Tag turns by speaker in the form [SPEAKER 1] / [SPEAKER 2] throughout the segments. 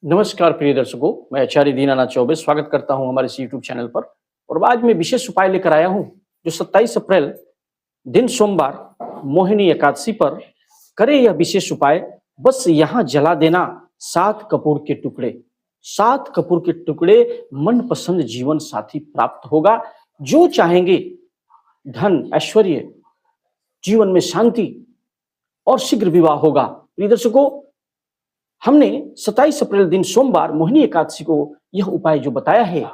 [SPEAKER 1] नमस्कार प्रिय दर्शकों, मैं आचार्य दीनानाथ चौबे स्वागत करता हूं हमारे इस यूट्यूब चैनल पर। और आज मैं विशेष उपाय लेकर आया हूं जो 27 अप्रैल दिन सोमवार मोहिनी एकादशी पर करें यह विशेष उपाय। बस यहाँ जला देना 7 कपूर के टुकड़े। 7 कपूर के टुकड़े मनपसंद जीवन साथी प्राप्त होगा। जो चाहेंगे धन, ऐश्वर्य, जीवन में शांति और शीघ्र विवाह होगा। प्रिय दर्शकों, हमने 27 अप्रैल दिन सोमवार मोहिनी एकादशी को यह उपाय जो बताया है,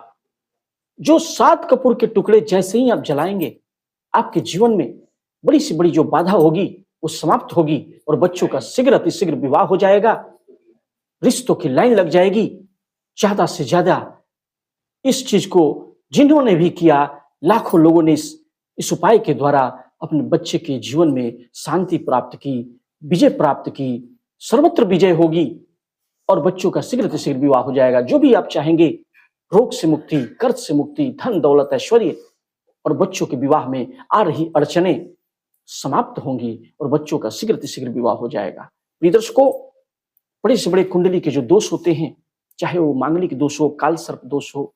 [SPEAKER 1] जो 7 कपूर के टुकड़े जैसे ही आप जलाएंगे, आपके जीवन में बड़ी से बड़ी जो बाधा होगी वो समाप्त होगी और बच्चों का शीघ्र अतिशीघ्र विवाह हो जाएगा। रिश्तों की लाइन लग जाएगी। ज्यादा से ज्यादा इस चीज को जिन्होंने भी किया, लाखों लोगों ने इस उपाय के द्वारा अपने बच्चे के जीवन में शांति प्राप्त की, विजय प्राप्त की, सर्वत्र विजय होगी और बच्चों का शीघ्र से शीघ्र विवाह हो जाएगा। जो भी आप चाहेंगे, रोग से मुक्ति, कर्ज से मुक्ति, धन दौलत ऐश्वर्य और बच्चों के विवाह में आ रही अड़चने समाप्त होंगी और बच्चों का शीघ्र से शीघ्र विवाह हो जाएगा। प्रिय दर्शकों, बड़े से बड़े कुंडली के जो दोष होते हैं, चाहे वो मांगलिक दोष हो, काल सर्प दोष हो,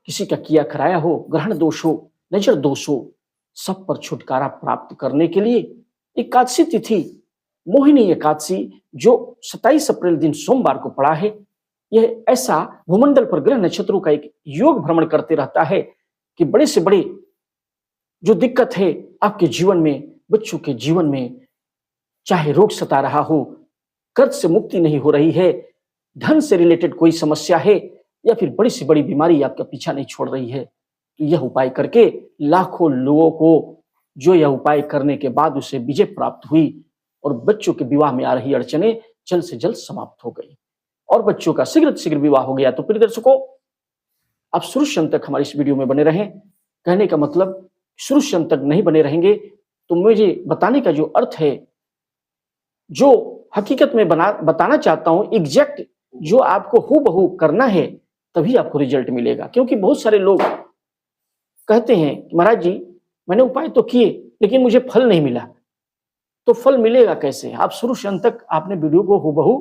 [SPEAKER 1] किसी का किया कराया हो, ग्रहण दोष हो, नजर दोष हो, सब पर छुटकारा प्राप्त करने के लिए एकादशी तिथि मोहिनी एकादशी जो 27 अप्रैल दिन सोमवार को पड़ा है, यह ऐसा भूमंडल पर ग्रह नक्षत्रों का एक योग भ्रमण करते रहता है कि बड़े से बड़े जो दिक्कत है आपके जीवन में, बच्चों के जीवन में, चाहे रोग सता रहा हो, कर्ज से मुक्ति नहीं हो रही है, धन से रिलेटेड कोई समस्या है या फिर बड़ी से बड़ी बीमारी आपका पीछा नहीं छोड़ रही है, तो यह उपाय करके लाखों लोगों को जो यह उपाय करने के बाद उसे विजय प्राप्त हुई और बच्चों के विवाह में आ रही अड़चने जल्द से जल्द समाप्त हो गई और बच्चों का शीघ्र शीघ्र विवाह हो गया। तो प्रिय दर्शकों, आप शुरू से अंत तक हमारे इस वीडियो में बने रहें। कहने का मतलब, शुरू से अंत तक नहीं बने रहेंगे तो मुझे बताने का जो अर्थ है, जो हकीकत में बताना चाहता हूं, एग्जैक्ट जो आपको हूबहू करना है, तभी आपको रिजल्ट मिलेगा। क्योंकि बहुत सारे लोग कहते हैं महाराज जी, मैंने उपाय तो किए लेकिन मुझे फल नहीं मिला। तो फल मिलेगा कैसे? आप शुरू से अंत तक आपने वीडियो को हूबहू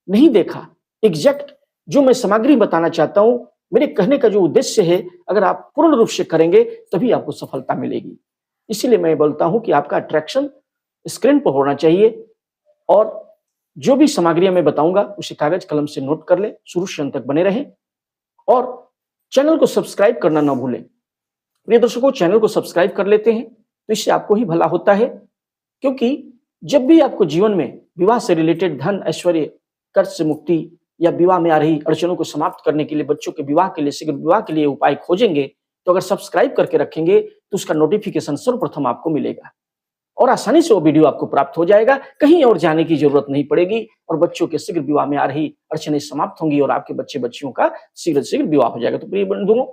[SPEAKER 1] नहीं देखा। एग्जैक्ट जो मैं सामग्री बताना चाहता हूं, मेरे कहने का जो उद्देश्य है, अगर आप पूर्ण रूप से करेंगे तभी आपको सफलता मिलेगी। इसीलिए मैं बोलता हूं कि आपका अट्रैक्शन स्क्रीन पर होना चाहिए और जो भी सामग्रियां मैं बताऊंगा उसे कागज कलम से नोट कर ले, शुरू से अंत तक बने रहें और चैनल को सब्सक्राइब करना ना भूलें। प्रिय दर्शकों, चैनल को सब्सक्राइब कर लेते हैं तो इससे आपको ही भला होता है, क्योंकि जब भी आपको जीवन में विवाह से रिलेटेड धन, ऐश्वर्य, कर्ज से मुक्ति या विवाह में आ रही अड़चनों को समाप्त करने के लिए, बच्चों के विवाह के लिए, शीघ्र विवाह के लिए उपाय खोजेंगे, तो अगर सब्सक्राइब करके रखेंगे तो उसका नोटिफिकेशन सर्वप्रथम आपको मिलेगा और आसानी से वो वीडियो आपको प्राप्त हो जाएगा। कहीं और जाने की जरूरत नहीं पड़ेगी और बच्चों के शीघ्र विवाह में आ रही अड़चनें समाप्त होंगी और आपके बच्चे बच्चियों का शीघ्र शीघ्र विवाह हो जाएगा। तो प्रिय बंधुओं,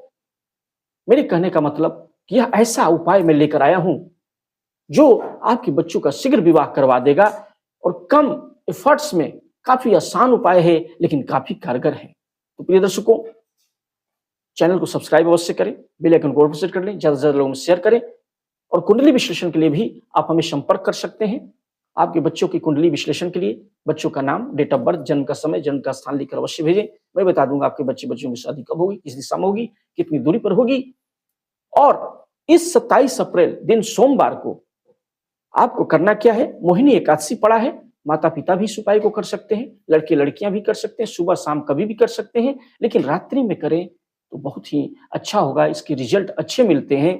[SPEAKER 1] मेरे कहने का मतलब कि यह ऐसा उपाय मैं लेकर आया हूं जो आपके बच्चों का शीघ्र विवाह करवा देगा और कम एफर्ट्स में काफी आसान उपाय है लेकिन काफी कारगर है। तो प्रिय दर्शकों, चैनल को सब्सक्राइब अवश्य करें, बेल आइकन को प्रेस कर लें, ज्यादा से ज्यादा लोगों में शेयर करें और कुंडली विश्लेषण के लिए भी आप हमें संपर्क कर सकते हैं। आपके बच्चों की कुंडली विश्लेषण के लिए बच्चों का नाम, डेट ऑफ बर्थ, जन्म का समय, जन्म का स्थान लिखकर अवश्य भेजें। मैं बता दूंगा आपके बच्चों की शादी कब होगी, किस दिशा में होगी, कितनी दूरी पर होगी। और इस 27 अप्रैल दिन सोमवार को आपको करना क्या है, मोहिनी एकादशी पड़ा है, माता पिता भी इस उपाय को कर सकते हैं, लड़के लड़कियां भी कर सकते हैं, सुबह शाम कभी भी कर सकते हैं, लेकिन रात्रि में करें तो बहुत ही अच्छा होगा, इसके रिजल्ट अच्छे मिलते हैं।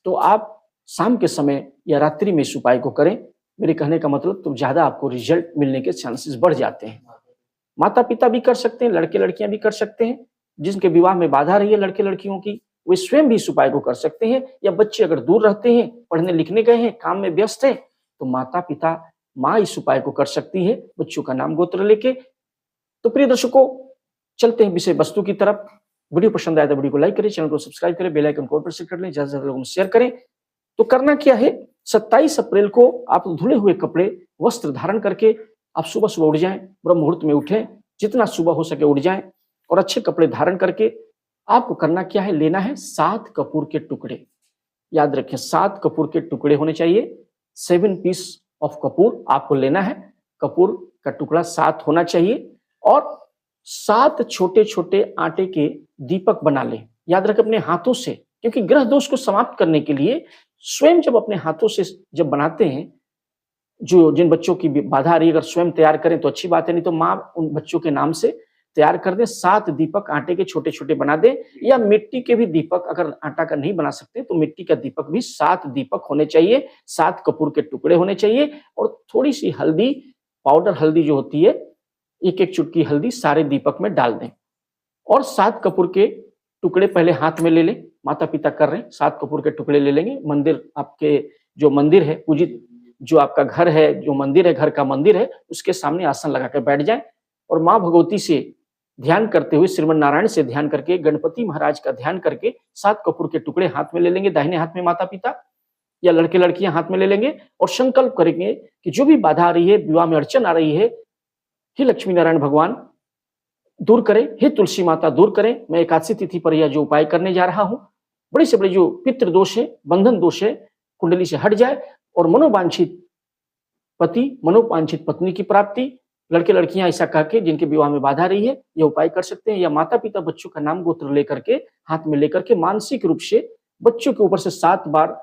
[SPEAKER 1] तो आप शाम के समय या रात्रि में इस उपाय को करें। मेरे कहने का मतलब, तो ज्यादा आपको रिजल्ट मिलने के चांसेस बढ़ जाते हैं। माता पिता भी कर सकते हैं, लड़के लड़कियां भी कर सकते हैं। जिनके विवाह में बाधा रही है लड़के लड़कियों की, वे स्वयं भी इस उपाय को कर सकते हैं। या बच्चे अगर दूर रहते हैं, पढ़ने लिखने गए हैं, काम में व्यस्त हैं, तो माता पिता, माँ इस उपाय को कर सकती है बच्चों का नाम गोत्र लेके। तो प्रिय दर्शकों, चलते हैं विषय वस्तु की तरफ। वीडियो पसंद आया तो वीडियो को लाइक करें, चैनल को सब्सक्राइब करें, बेल आइकन को प्रेस कर लें, ज्यादा से ज्यादा लोगों में शेयर करें। तो करना क्या है, 27 अप्रैल को आप धुले हुए कपड़े, वस्त्र धारण करके आप सुबह सुबह उठ जाएं, ब्रह्म मुहूर्त में उठें, जितना सुबह हो सके उठ जाएं और अच्छे कपड़े धारण करके आपको करना क्या है, लेना है 7 कपूर के टुकड़े। याद रखें, 7 कपूर के टुकड़े होने चाहिए। 7 पीस ऑफ कपूर आपको लेना है। कपूर का टुकड़ा 7 होना चाहिए और 7 छोटे छोटे आटे के दीपक बना लें। याद रखें अपने हाथों से, क्योंकि ग्रह दोष को समाप्त करने के लिए स्वयं जब अपने हाथों से जब बनाते हैं, जो जिन बच्चों की बाधा आ रही है अगर स्वयं तैयार करें तो अच्छी बात है, नहीं तो माँ उन बच्चों के नाम से तैयार कर दें। 7 दीपक आटे के छोटे छोटे बना दें, या मिट्टी के भी दीपक, अगर आटा का नहीं बना सकते तो मिट्टी का दीपक भी 7 दीपक होने चाहिए। 7 कपूर के टुकड़े होने चाहिए, और थोड़ी सी हल्दी, पाउडर हल्दी जो होती है, एक एक चुटकी हल्दी सारे दीपक में डाल दें। और 7 कपूर के टुकड़े पहले हाथ में ले लें। माता पिता कर रहे हैं, 7 कपूर के टुकड़े ले लेंगे। मंदिर, आपके जो मंदिर है पूजित, जो आपका घर है, जो मंदिर है, घर का मंदिर है, उसके सामने आसन लगा कर बैठ जाएं, और माँ भगवती से ध्यान करते हुए, श्रीमन नारायण से ध्यान करके, गणपति महाराज का ध्यान करके 7 कपूर के टुकड़े हाथ में ले लेंगे। दाहिने हाथ में माता पिता या लड़के लड़कियां हाथ में ले लेंगे, और संकल्प करेंगे कि जो भी बाधा आ रही है, विवाह में अड़चन आ रही है, हे लक्ष्मी नारायण भगवान दूर करें, हे तुलसी माता दूर करें। मैं एकादशी तिथि पर यह जो उपाय करने जा रहा हूं, बड़े से बड़े जो पितृ दोष है, बंधन दोष है, कुंडली से हट जाए, और मनोवांछित पति, मनोवांछित पत्नी की प्राप्ति। लड़के लड़कियां ऐसा कह के जिनके विवाह में बाधा रही है, यह उपाय कर सकते हैं। या माता पिता बच्चों का नाम गोत्र लेकर के, हाथ में लेकर के, मानसिक रूप से बच्चों के ऊपर से 7 बार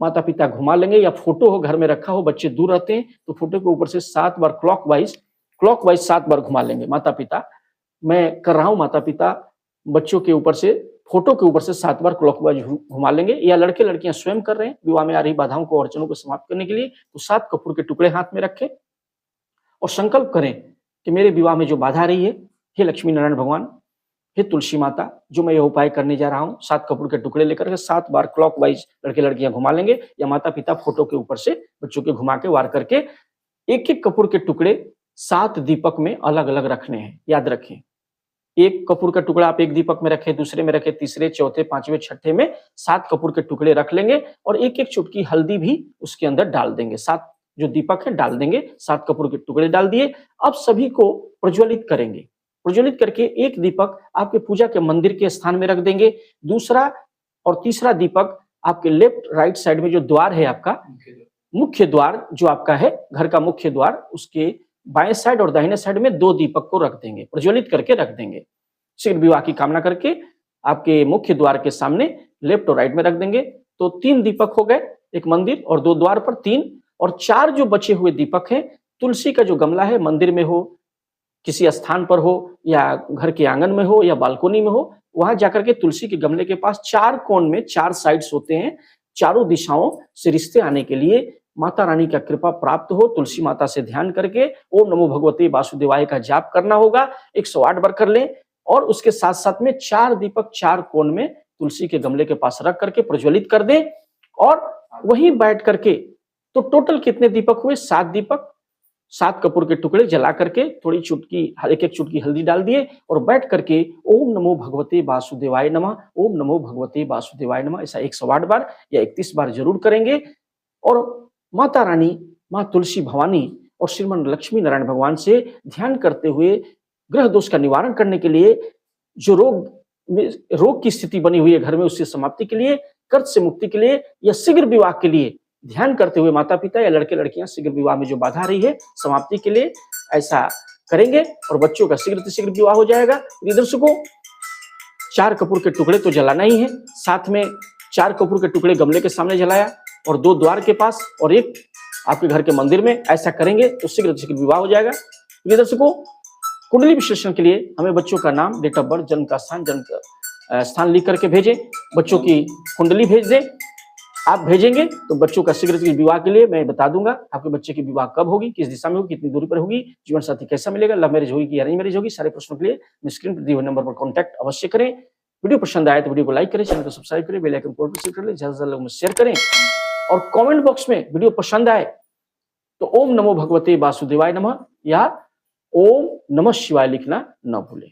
[SPEAKER 1] माता पिता घुमा लेंगे। या फोटो हो, घर में रखा हो, बच्चे दूर रहते हैं तो फोटो के ऊपर से 7 बार क्लॉकवाइज 7 बार घुमा लेंगे। माता पिता, मैं कर रहा हूं, माता पिता बच्चों के ऊपर से, फोटो के ऊपर से 7 बार क्लॉकवाइज घुमा लेंगे। या लड़के लड़कियां स्वयं कर रहे हैं विवाह में आ रही बाधाओं को, अड़चनों को समाप्त करने के लिए, तो 7 कपूर के टुकड़े हाथ में रखें और संकल्प करें कि मेरे विवाह में जो बाधा आ रही है, हे लक्ष्मी नारायण भगवान, हे तुलसी माता, जो मैं यह उपाय करने जा रहा हूं, 7 कपूर के टुकड़े लेकर के 7 बार क्लॉकवाइज लड़के लड़कियां घुमा लेंगे। या माता पिता फोटो के ऊपर से बच्चों के घुमा के वार करके, एक एक कपूर के टुकड़े 7 दीपक में अलग अलग रखने हैं। याद रखें, एक कपूर का टुकड़ा आप एक दीपक में रखें, दूसरे में रखें, तीसरे, चौथे, पांचवें, छठे में 7 कपूर के टुकड़े रख लेंगे, और एक एक चुटकी हल्दी भी उसके अंदर डाल देंगे। 7 जो दीपक है डाल देंगे, 7 कपूर के टुकड़े डाल दिए। अब सभी को प्रज्वलित करेंगे। प्रज्वलित करके एक दीपक आपके पूजा के मंदिर के स्थान में रख देंगे। दूसरा और तीसरा दीपक आपके लेफ्ट राइट साइड में जो द्वार है, आपका मुख्य द्वार जो आपका है, घर का मुख्य द्वार, उसके बाएं साइड और दाहिने साइड में 2 दीपक को रख देंगे, प्रज्वलित करके रख देंगे। शीघ्र विवाह की कामना करके आपके मुख्य द्वार के सामने लेफ्ट और राइट में रख देंगे। तो 3 दीपक हो गए, एक मंदिर और 2 द्वार पर 3, और 4 जो बचे हुए दीपक हैं, तुलसी का जो गमला है, मंदिर में हो, किसी स्थान पर हो, या घर के आंगन में हो, या बालकोनी में हो, वहां जाकर के तुलसी के गमले के पास 4 कोण में 4 साइड्स होते हैं। चारों दिशाओं से रिश्ते आने के लिए माता रानी का कृपा प्राप्त हो, तुलसी माता से ध्यान करके ओम नमो भगवते वासुदेवाय का जाप करना होगा। 108 बार कर लें, और उसके साथ साथ में 4 दीपक 4 कोण में तुलसी के गमले के पास रख करके प्रज्वलित कर दें, और वहीं बैठ करके, तो टोटल कितने दीपक हुए? 7 दीपक, 7 कपूर के टुकड़े जला करके, थोड़ी चुटकी, एक एक चुटकी हल्दी डाल दिए, और बैठ करके ओम नमो भगवते वासुदेवाय नमः, ओम नमो भगवते वासुदेवाय नमः, ऐसा 108 बार या 31 बार जरूर करेंगे। और माता रानी, माँ तुलसी भवानी और श्रीमन लक्ष्मी नारायण भगवान से ध्यान करते हुए ग्रह दोष का निवारण करने के लिए, जो रोग की स्थिति बनी हुई है घर में, उससे समाप्ति के लिए, कर्ज से मुक्ति के लिए, या शीघ्र विवाह के लिए ध्यान करते हुए माता पिता या लड़के लड़कियां शीघ्र विवाह में जो बाधा आ रही है, समाप्ति के लिए ऐसा करेंगे, और बच्चों का शीघ्र से शीघ्र विवाह हो जाएगा। दर्शकों, 4 कपूर के टुकड़े तो जलाना ही है, साथ में 4 कपूर के टुकड़े गमले के सामने जलाया, और 2 द्वार के पास, और 1 आपके घर के मंदिर में। ऐसा करेंगे तो शीघ्र से शीघ्र विवाह हो जाएगा। प्रिय दर्शकों, कुंडली विश्लेषण के लिए हमें बच्चों का नाम, डेट ऑफ बर्थ, जन्म का स्थान, जन्म का स्थान लिख करके भेजें। बच्चों की कुंडली भेज दें। आप भेजेंगे तो बच्चों का शीघ्र से विवाह के लिए मैं बता दूंगा आपके बच्चे की विवाह कब होगी, किस दिशा में होगी, कितनी दूरी पर होगी, जीवन साथी कैसा मिलेगा, लव मैरिज होगी कि अरेंज मैरिज होगी। सारे प्रश्नों के लिए स्क्रीन पर दिए हुए नंबर पर कॉन्टैक्ट अवश्य करें। वीडियो पसंद आए तो वीडियो को लाइक करें, चैनल को सब्सक्राइब करें, बेल आइकन को प्रेस कर लें, ज्यादा से ज्यादा लोगों में शेयर करें, और कमेंट बॉक्स में वीडियो पसंद आए तो ओम नमो भगवते वासुदेवाय नमः या ओम नमः शिवाय लिखना न भूलें।